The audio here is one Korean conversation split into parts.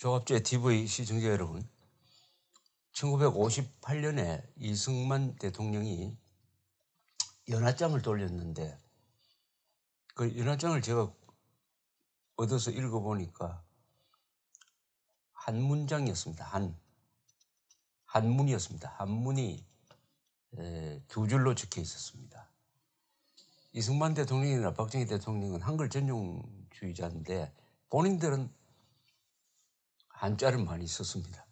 조합제 TV 시청자 여러분, 1958년에 이승만 대통령이 연하장을 돌렸는데 그 연하장을 제가 얻어서 읽어보니까 한 문장이었습니다. 한문이었습니다. 한문이 두 줄로 적혀 있었습니다. 이승만 대통령이나 박정희 대통령은 한글 전용주의자인데 본인들은 한자를 많이 썼습니다.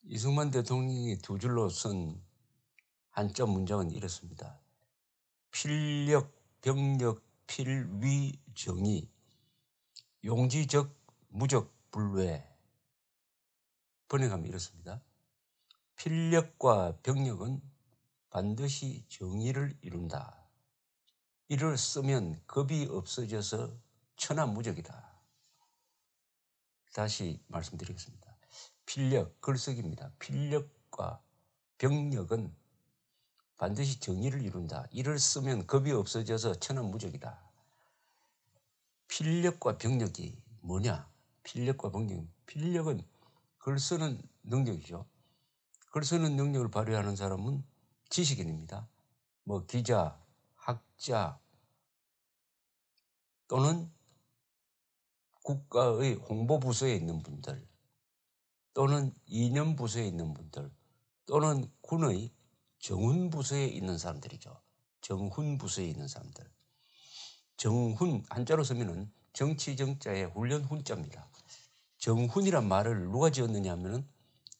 이승만 대통령이 두 줄로 쓴 한자 문장은 이렇습니다. 필력, 병력, 필위, 정의, 용지적, 무적, 불외. 번역하면 이렇습니다. 필력과 병력은 반드시 정의를 이룬다. 이를 쓰면 겁이 없어져서 천하무적이다. 다시 말씀드리겠습니다. 필력, 글쓰기입니다. 필력과 병력은 반드시 정의를 이룬다. 이를 쓰면 겁이 없어져서 천하무적이다. 필력과 병력이 뭐냐? 필력과 병력. 필력은 글 쓰는 능력이죠. 글 쓰는 능력을 발휘하는 사람은 지식인입니다. 뭐 기자, 학자 또는 국가의 홍보부서에 있는 분들 또는 이념부서에 있는 분들 또는 군의 정훈부서에 있는 사람들이죠. 정훈부서에 있는 사람들. 정훈, 한자로 쓰면은 정치정자에 훈련 훈자입니다. 정훈이란 말을 누가 지었느냐 하면은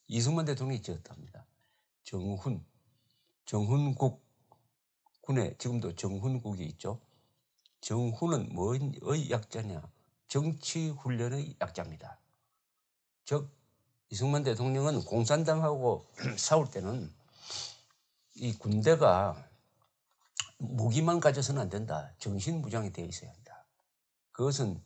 이승만 대통령이 지었답니다. 정훈, 정훈국, 군에 지금도 정훈국이 있죠. 정훈은 뭐의 약자냐? 정치훈련의 약자입니다. 즉 이승만 대통령은 공산당하고 싸울 때는 이 군대가 무기만 가져서는 안 된다. 정신무장이 되어 있어야 한다. 그것은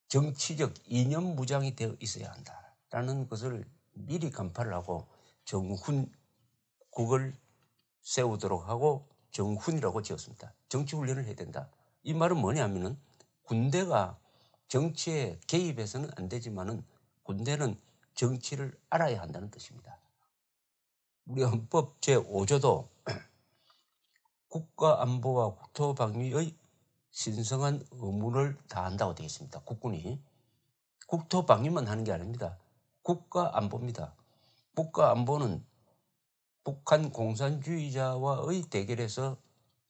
정치적 이념 무장이 되어 있어야 한다라는 것을 미리 간파를 하고 정훈국을 세우도록 하고 정훈이라고 지었습니다. 정치훈련을 해야 된다. 이 말은 뭐냐면은 군대가 정치에 개입해서는 안 되지만은 군대는 정치를 알아야 한다는 뜻입니다. 우리 헌법 제5조도 국가안보와 국토방위의 신성한 의무를 다한다고 되어 있습니다. 국군이. 국토방위만 하는 게 아닙니다. 국가안보입니다. 국가안보는 북한 공산주의자와의 대결에서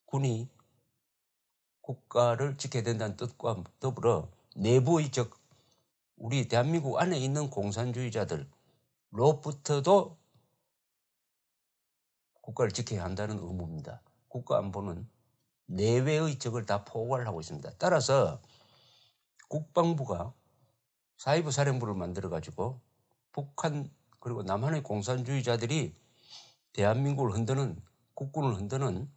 군이 국가를 지켜야 된다는 뜻과 더불어 내부의 적, 우리 대한민국 안에 있는 공산주의자들로부터도 국가를 지켜야 한다는 의무입니다. 국가안보는 내외의 적을 다 포괄을 하고 있습니다. 따라서 국방부가 사이버 사령부를 만들어가지고 북한 그리고 남한의 공산주의자들이 대한민국을 흔드는 국군을 흔드는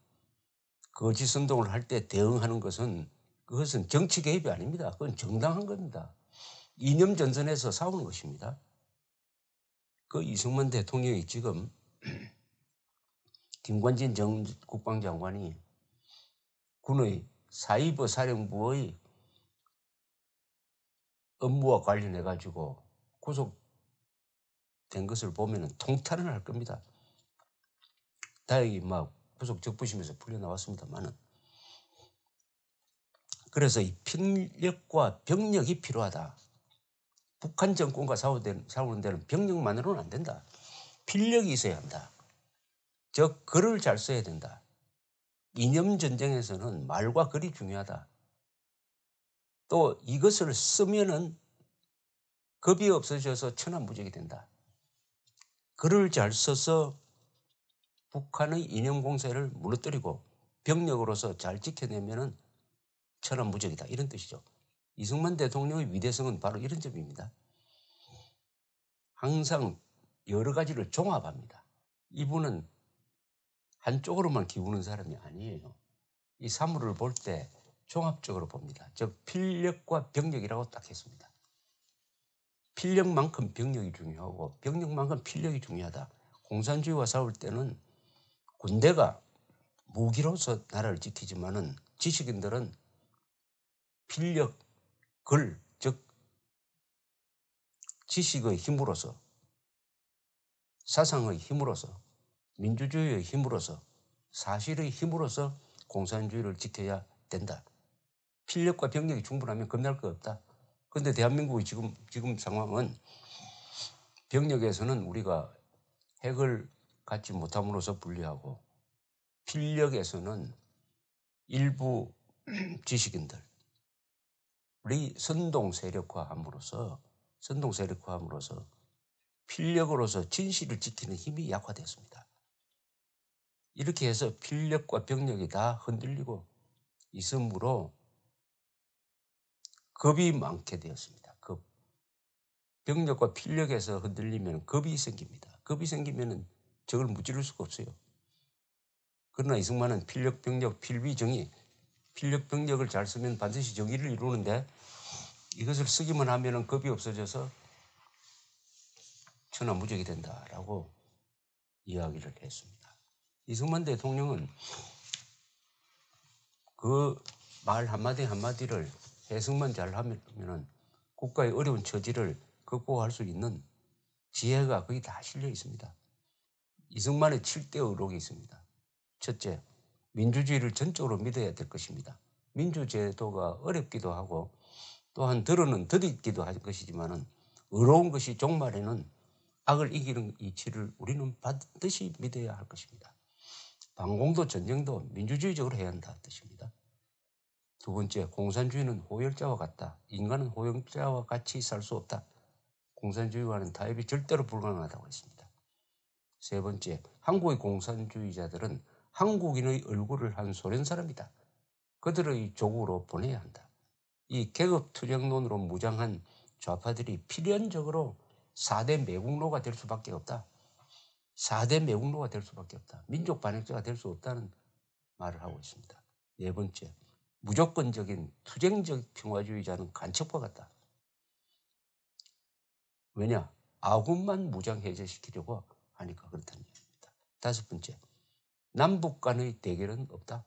거짓 선동을 할 때 대응하는 것은 그것은 정치 개입이 아닙니다. 그건 정당한 겁니다. 이념 전선에서 싸우는 것입니다. 그 이승만 대통령이 지금 김관진 전 국방장관이 군의 사이버 사령부의 업무와 관련해 가지고 구속된 것을 보면은 통탄을 할 겁니다. 다행히 막 구속 적부심에서 풀려나왔습니다만은. 그래서 이 필력과 병력이 필요하다. 북한 정권과 싸우는 데는 병력만으로는 안 된다. 필력이 있어야 한다. 즉 글을 잘 써야 된다. 이념 전쟁에서는 말과 글이 중요하다. 또 이것을 쓰면은 겁이 없어져서 천하무적이 된다. 글을 잘 써서 북한의 이념 공세를 무너뜨리고 병력으로서 잘 지켜내면은 천하무적이다. 이런 뜻이죠. 이승만 대통령의 위대성은 바로 이런 점입니다. 항상 여러 가지를 종합합니다. 이분은 한쪽으로만 기우는 사람이 아니에요. 이 사물을 볼 때 종합적으로 봅니다. 즉 필력과 병력이라고 딱 했습니다. 필력만큼 병력이 중요하고 병력만큼 필력이 중요하다. 공산주의와 싸울 때는 군대가 무기로서 나라를 지키지만은 지식인들은 필력, 글, 즉 지식의 힘으로서, 사상의 힘으로서, 민주주의의 힘으로서, 사실의 힘으로서 공산주의를 지켜야 된다. 필력과 병력이 충분하면 겁날 거 없다. 그런데 대한민국의 지금 상황은 병력에서는 우리가 핵을 갖지 못함으로써 불리하고, 필력에서는 일부 지식인들이 선동 세력화함으로써 필력으로서 진실을 지키는 힘이 약화되었습니다. 이렇게 해서 필력과 병력이 다 흔들리고 있으므로 겁이 많게 되었습니다. 병력과 필력에서 흔들리면 겁이 생깁니다. 겁이 생기면 적을 무찌를 수가 없어요. 그러나 이승만은 필력, 병력, 필비정의, 필력, 병력을 잘 쓰면 반드시 정의를 이루는데 이것을 쓰기만 하면 겁이 없어져서 천하무적이 된다라고 이야기를 했습니다. 이승만 대통령은 그 말 한마디 한마디를 해석만 잘하면 국가의 어려운 처지를 극복할 수 있는 지혜가 거의 다 실려 있습니다. 이승만의 7대 의록이 있습니다. 첫째, 민주주의를 전적으로 믿어야 될 것입니다. 민주제도가 어렵기도 하고 또한 들어는 더디기도 할 것이지만 의로운 것이 종말에는 악을 이기는 이치를 우리는 반드시 믿어야 할 것입니다. 반공도 전쟁도 민주주의적으로 해야 한다는 뜻입니다. 두 번째, 공산주의는 호열자와 같다. 인간은 호열자와 같이 살 수 없다. 공산주의와는 타협이 절대로 불가능하다고 했습니다. 세 번째, 한국의 공산주의자들은 한국인의 얼굴을 한 소련 사람이다. 그들의 조국으로 보내야 한다. 이 계급투쟁론으로 무장한 좌파들이 필연적으로 4대 매국노가 될 수밖에 없다. 4대 매국노가 될 수밖에 없다. 민족 반역자가 될 수 없다는 말을 하고 있습니다. 네 번째, 무조건적인 투쟁적 평화주의자는 간첩과 같다. 왜냐? 아군만 무장 해제시키려고 하니까 그렇다는 얘기입니다. 다섯 번째, 남북 간의 대결은 없다.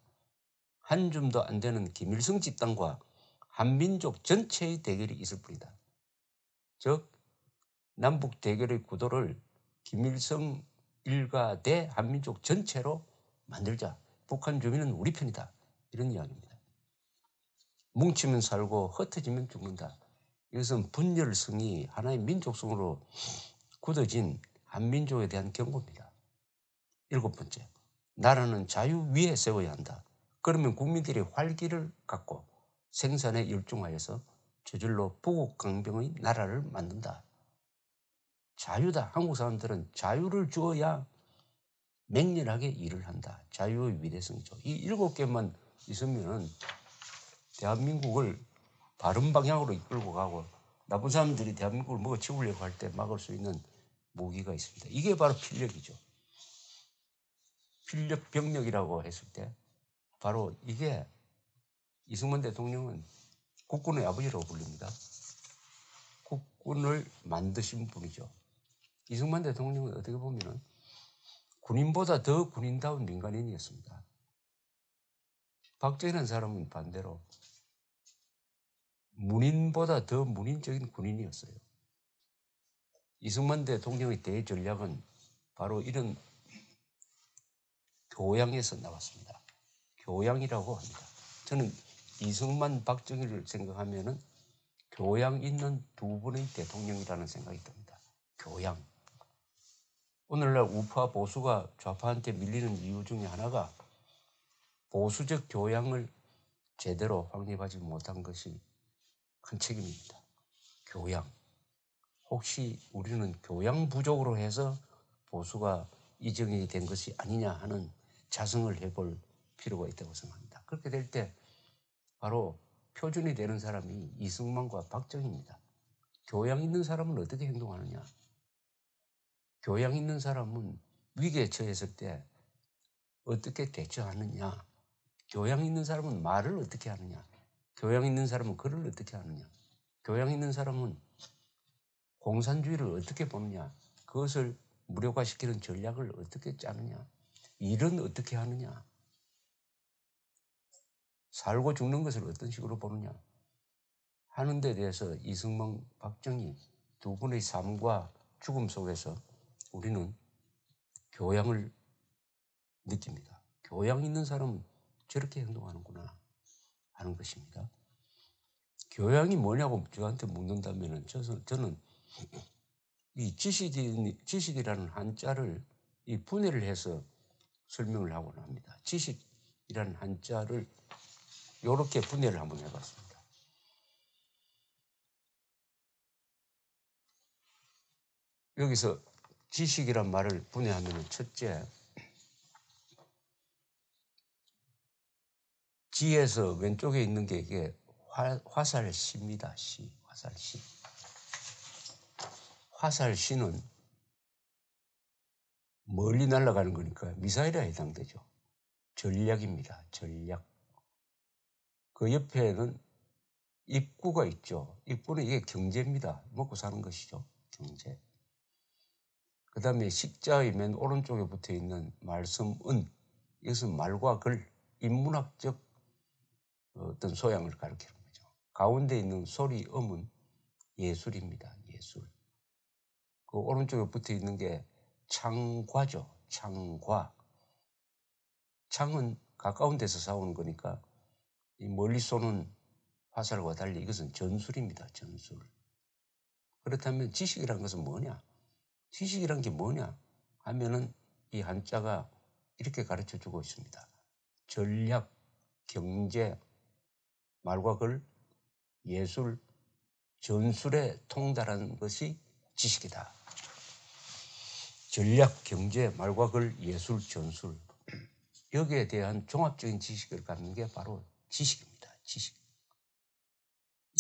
한 줌도 안 되는 김일성 집단과 한민족 전체의 대결이 있을 뿐이다. 즉 남북 대결의 구도를 김일성 일가 대 한민족 전체로 만들자. 북한 주민은 우리 편이다. 이런 이야기입니다. 뭉치면 살고 흩어지면 죽는다. 이것은 분열성이 하나의 민족성으로 굳어진 한민족에 대한 경고입니다. 일곱 번째, 나라는 자유 위에 세워야 한다. 그러면 국민들이 활기를 갖고 생산에 열중하여서 저절로 부국강병의 나라를 만든다. 자유다. 한국 사람들은 자유를 주어야 맹렬하게 일을 한다. 자유의 위대성이죠. 이 일곱 개만 있으면 대한민국을 바른 방향으로 이끌고 가고 나쁜 사람들이 대한민국을 먹어치우려고 할 때 막을 수 있는 무기가 있습니다. 이게 바로 필력이죠. 필력 병력이라고 했을 때 바로 이게 이승만 대통령은 국군의 아버지라고 불립니다. 국군을 만드신 분이죠. 이승만 대통령은 어떻게 보면 군인보다 더 군인다운 민간인이었습니다. 박정희라는 사람은 반대로 문인보다 더 문인적인 군인이었어요. 이승만 대통령의 대전략은 바로 이런 교양에서 나왔습니다. 교양이라고 합니다. 저는 이승만, 박정희를 생각하면은 교양 있는 두 분의 대통령이라는 생각이 듭니다. 교양. 오늘날 우파 보수가 좌파한테 밀리는 이유 중에 하나가 보수적 교양을 제대로 확립하지 못한 것이 큰 책임입니다. 교양. 혹시 우리는 교양 부족으로 해서 보수가 이정이 된 것이 아니냐 하는 자성을 해볼 필요가 있다고 생각합니다. 그렇게 될 때 바로 표준이 되는 사람이 이승만과 박정희입니다. 교양 있는 사람은 어떻게 행동하느냐? 교양 있는 사람은 위기에 처했을 때 어떻게 대처하느냐? 교양 있는 사람은 말을 어떻게 하느냐? 교양 있는 사람은 글을 어떻게 하느냐? 교양 있는 사람은 공산주의를 어떻게 보느냐? 그것을 무력화시키는 전략을 어떻게 짜느냐? 일은 어떻게 하느냐? 살고 죽는 것을 어떤 식으로 보느냐? 하는 데 대해서 이승만, 박정희 두 분의 삶과 죽음 속에서 우리는 교양을 느낍니다. 교양 있는 사람은 저렇게 행동하는구나 하는 것입니다. 교양이 뭐냐고 저한테 묻는다면 저는 이 지식이라는 한자를 이 분해를 해서 설명을 하고는 합니다. 지식이라는 한자를 이렇게 분해를 한번 해봤습니다. 여기서 지식이란 말을 분해하면 첫째, 지에서 왼쪽에 있는 게 이게 화살시입니다. 화살시. 화살시는 멀리 날아가는 거니까 미사일에 해당되죠. 전략입니다. 전략. 그 옆에는 입구가 있죠. 입구는 이게 경제입니다. 먹고 사는 것이죠. 경제. 그 다음에 식자의 맨 오른쪽에 붙어 있는 말씀은 이것은 말과 글, 인문학적 어떤 소양을 가리키는 거죠. 가운데 있는 소리, 음은 예술입니다. 예술. 그 오른쪽에 붙어 있는 게 창과죠. 창과. 창은 가까운 데서 싸우는 거니까 이 멀리 쏘는 화살과 달리 이것은 전술입니다. 전술. 그렇다면 지식이라는 것은 뭐냐? 지식이란 게 뭐냐 하면은 이 한자가 이렇게 가르쳐 주고 있습니다. 전략, 경제, 말과 글, 예술, 전술에 통달하는 것이 지식이다. 전략, 경제, 말과 글, 예술, 전술. 여기에 대한 종합적인 지식을 갖는 게 바로 지식입니다. 지식.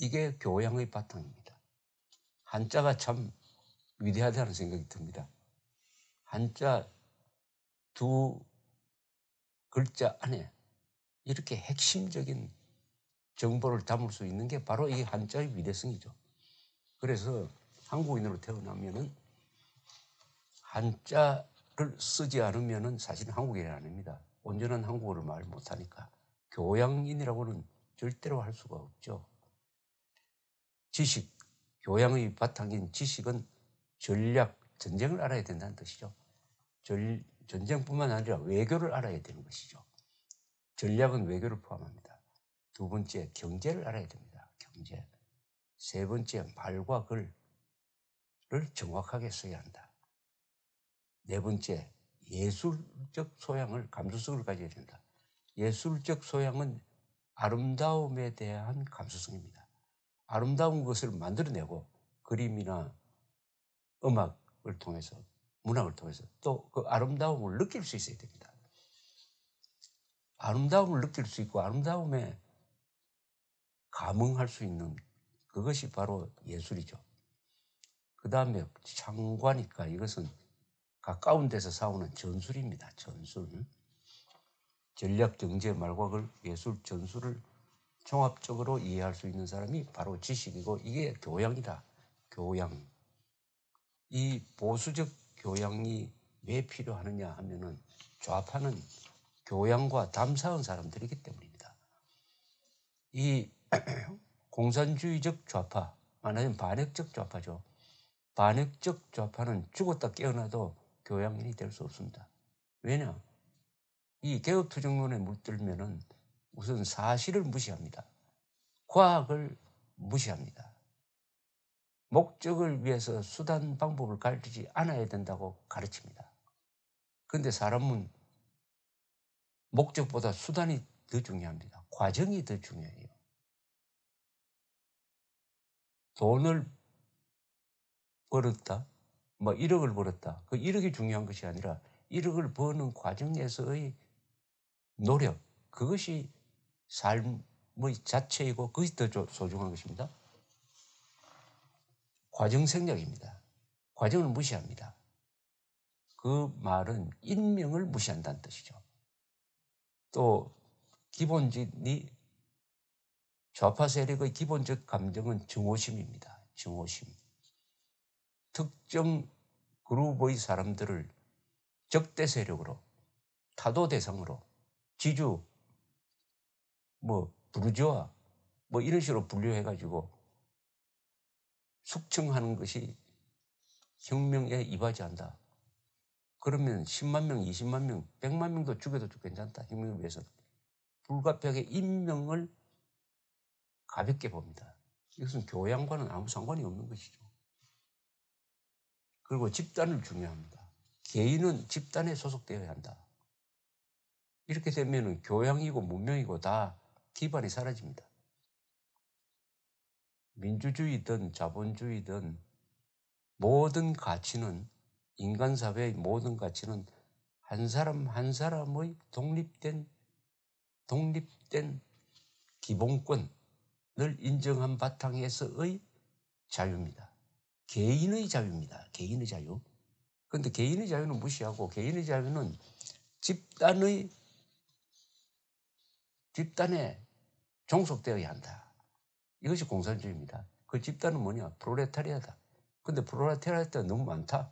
이게 교양의 바탕입니다. 한자가 참 위대하다는 생각이 듭니다. 한자 두 글자 안에 이렇게 핵심적인 정보를 담을 수 있는 게 바로 이 한자의 위대성이죠. 그래서 한국인으로 태어나면은 한자를 쓰지 않으면은 사실은 한국인이 아닙니다. 온전한 한국어를 말 못하니까 교양인이라고는 절대로 할 수가 없죠. 지식, 교양의 바탕인 지식은 전략, 전쟁을 알아야 된다는 뜻이죠. 전쟁뿐만 아니라 외교를 알아야 되는 것이죠. 전략은 외교를 포함합니다. 두 번째, 경제를 알아야 됩니다. 경제. 세 번째, 말과 글을 정확하게 써야 한다. 네 번째, 예술적 소양을, 감수성을 가져야 된다. 예술적 소양은 아름다움에 대한 감수성입니다. 아름다운 것을 만들어내고 그림이나 음악을 통해서, 문학을 통해서 또 그 아름다움을 느낄 수 있어야 됩니다. 아름다움을 느낄 수 있고 아름다움에 감흥할 수 있는 그것이 바로 예술이죠. 그 다음에 창과니까 이것은 가까운 데서 싸우는 전술입니다. 전술. 전략, 경제, 말과 글, 예술, 전술을 종합적으로 이해할 수 있는 사람이 바로 지식이고 이게 교양이다. 교양. 이 보수적 교양이 왜 필요하느냐 하면은 좌파는 교양과 담사한 사람들이기 때문입니다. 이 공산주의적 좌파, 말하자면 반역적 좌파죠. 반역적 좌파는 죽었다 깨어나도 교양인이 될 수 없습니다. 왜냐? 이 개혁투쟁론에 물들면은 우선 사실을 무시합니다. 과학을 무시합니다. 목적을 위해서 수단 방법을 가르치지 않아야 된다고 가르칩니다. 그런데 사람은 목적보다 수단이 더 중요합니다. 과정이 더 중요해요. 돈을 벌었다, 뭐 1억을 벌었다. 그 1억이 중요한 것이 아니라 1억을 버는 과정에서의 노력, 그것이 삶의 자체이고 그것이 더 소중한 것입니다. 과정 생략입니다. 과정을 무시합니다. 그 말은 인명을 무시한다는 뜻이죠. 또 기본적인 좌파 세력의 기본적 감정은 증오심입니다. 증오심. 특정 그룹의 사람들을 적대 세력으로, 타도 대상으로, 지주, 부르주아 이런 식으로 분류해가지고 숙청하는 것이 혁명에 이바지한다. 그러면 10만 명, 20만 명, 100만 명도 죽여도 괜찮다. 혁명을 위해서. 불가피하게 인명을 가볍게 봅니다. 이것은 교양과는 아무 상관이 없는 것이죠. 그리고 집단을 중요합니다. 개인은 집단에 소속되어야 한다. 이렇게 되면 교양이고 문명이고 다 기반이 사라집니다. 민주주의든 자본주의든 모든 가치는, 인간 사회의 모든 가치는 한 사람 한 사람의 독립된 기본권을 인정한 바탕에서의 자유입니다. 개인의 자유입니다. 개인의 자유. 그런데 개인의 자유는 무시하고 개인의 자유는 집단에 종속되어야 한다. 이것이 공산주의입니다. 그 집단은 뭐냐? 프롤레타리아다. 근데 프롤레타리아가 너무 많다.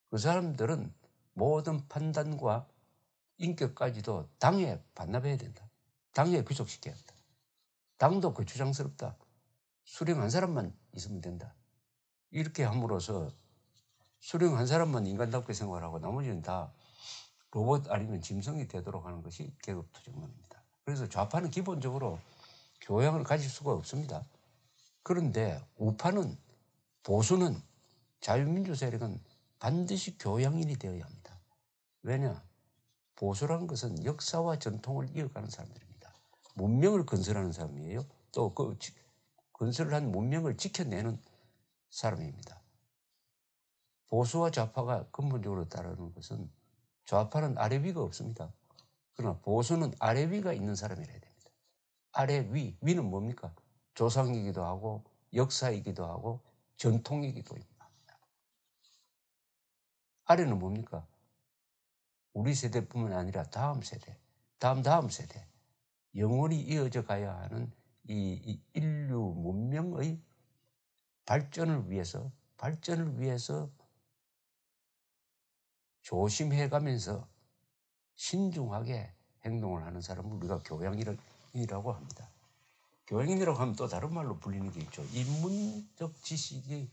그 사람들은 모든 판단과 인격까지도 당에 반납해야 된다. 당에 귀속시켜야 한다. 당도 거추장스럽다. 수령 한 사람만 있으면 된다. 이렇게 함으로써 수령 한 사람만 인간답게 생활하고 나머지는 다 로봇 아니면 짐승이 되도록 하는 것이 계급투쟁론입니다. 그래서 좌파는 기본적으로 교양을 가질 수가 없습니다. 그런데 우파는, 보수는, 자유민주 세력은 반드시 교양인이 되어야 합니다. 왜냐? 보수라는 것은 역사와 전통을 이어가는 사람들입니다. 문명을 건설하는 사람이에요. 또 그 건설한 문명을 지켜내는 사람입니다. 보수와 좌파가 근본적으로 다르는 것은 좌파는 아래 위가 없습니다. 그러나 보수는 아래 위가 있는 사람이라 해야 됩니다. 아래 위, 위는 뭡니까? 조상이기도 하고 역사이기도 하고 전통이기도 합니다. 아래는 뭡니까? 우리 세대뿐만 아니라 다음 세대, 다음 세대, 영원히 이어져 가야 하는 이 인류 문명의 발전을 위해서 조심해가면서 신중하게 행동을 하는 사람을 우리가 교양인이라고 합니다. 교양인이라고 하면 또 다른 말로 불리는 게 있죠. 인문적 지식이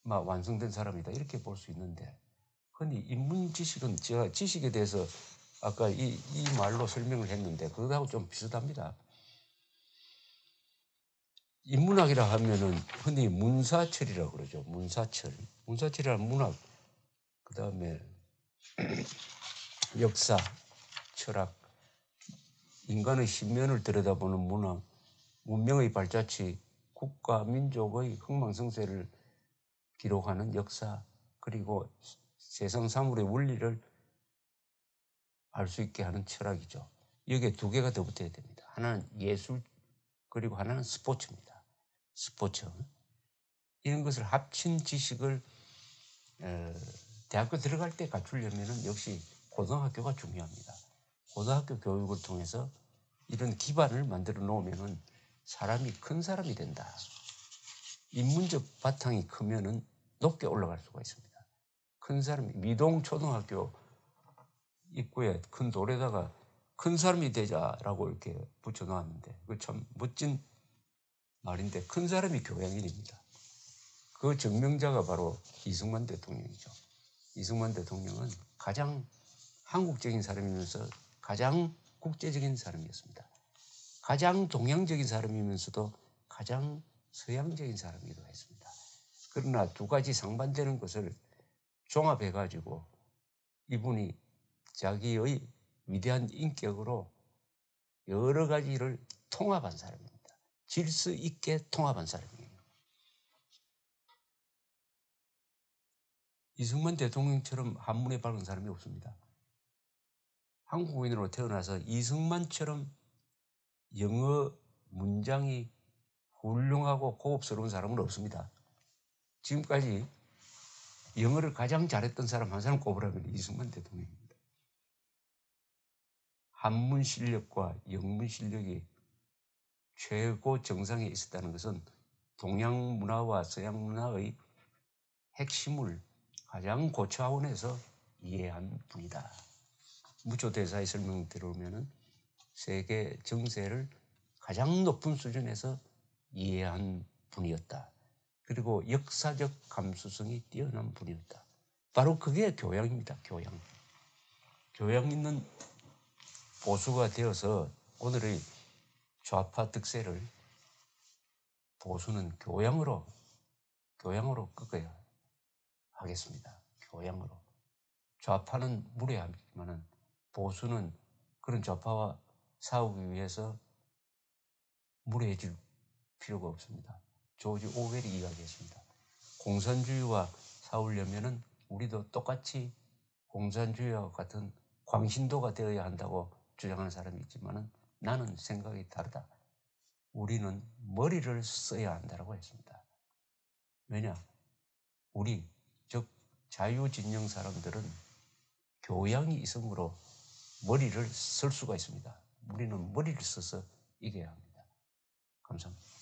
막 완성된 사람이다, 이렇게 볼 수 있는데, 근데 인문 지식은 제가 지식에 대해서 아까 이 말로 설명을 했는데 그거하고 좀 비슷합니다. 인문학이라 하면은 흔히 문사철이라고 그러죠. 문사철이라는 문학, 그 다음에 역사, 철학, 인간의 신면을 들여다보는 문학, 문명의 발자취, 국가, 민족의 흥망성쇠를 기록하는 역사, 그리고 세상 사물의 원리를 알 수 있게 하는 철학이죠. 여기에 두 개가 더 붙어야 됩니다. 하나는 예술, 그리고 하나는 스포츠입니다. 스포츠. 이런 것을 합친 지식을 대학교 들어갈 때 갖추려면 역시 고등학교가 중요합니다. 고등학교 교육을 통해서 이런 기반을 만들어 놓으면 사람이 큰 사람이 된다. 인문적 바탕이 크면은 높게 올라갈 수가 있습니다. 큰 사람이, 미동 초등학교 입구에 큰 돌에다가 큰 사람이 되자라고 이렇게 붙여 놓았는데, 그 참 멋진 말인데, 큰 사람이 교양인입니다. 그 증명자가 바로 이승만 대통령이죠. 이승만 대통령은 가장 한국적인 사람이면서 가장 국제적인 사람이었습니다. 가장 동양적인 사람이면서도 가장 서양적인 사람이기도 했습니다. 그러나 두 가지 상반되는 것을 종합해가지고 이분이 자기의 위대한 인격으로 여러 가지를 통합한 사람입니다. 질서 있게 통합한 사람이에요. 이승만 대통령처럼 한문에 밝은 사람이 없습니다. 한국인으로 태어나서 이승만처럼 영어 문장이 훌륭하고 고급스러운 사람은 없습니다. 지금까지 영어를 가장 잘했던 사람 한 사람 꼽으라면 이승만 대통령입니다. 한문 실력과 영문 실력이 최고 정상에 있었다는 것은 동양 문화와 서양 문화의 핵심을 가장 고차원에서 이해한 분이다. 무초대사의 설명 들어오면은 세계 정세를 가장 높은 수준에서 이해한 분이었다. 그리고 역사적 감수성이 뛰어난 분이었다. 바로 그게 교양입니다. 교양. 교양 있는 보수가 되어서 오늘의 좌파 득세를 보수는 교양으로 꺾어야 하겠습니다. 교양으로. 좌파는 무례하지만 보수는 그런 좌파와 싸우기 위해서 무례해질 필요가 없습니다. 조지 오웰이 이야기했습니다. 공산주의와 싸우려면은 우리도 똑같이 공산주의와 같은 광신도가 되어야 한다고 주장하는 사람이 있지만은 나는 생각이 다르다. 우리는 머리를 써야 한다고 했습니다. 왜냐? 우리 즉 자유진영 사람들은 교양이 있으므로 머리를 쓸 수가 있습니다. 우리는 머리를 써서 이겨야 합니다. 감사합니다.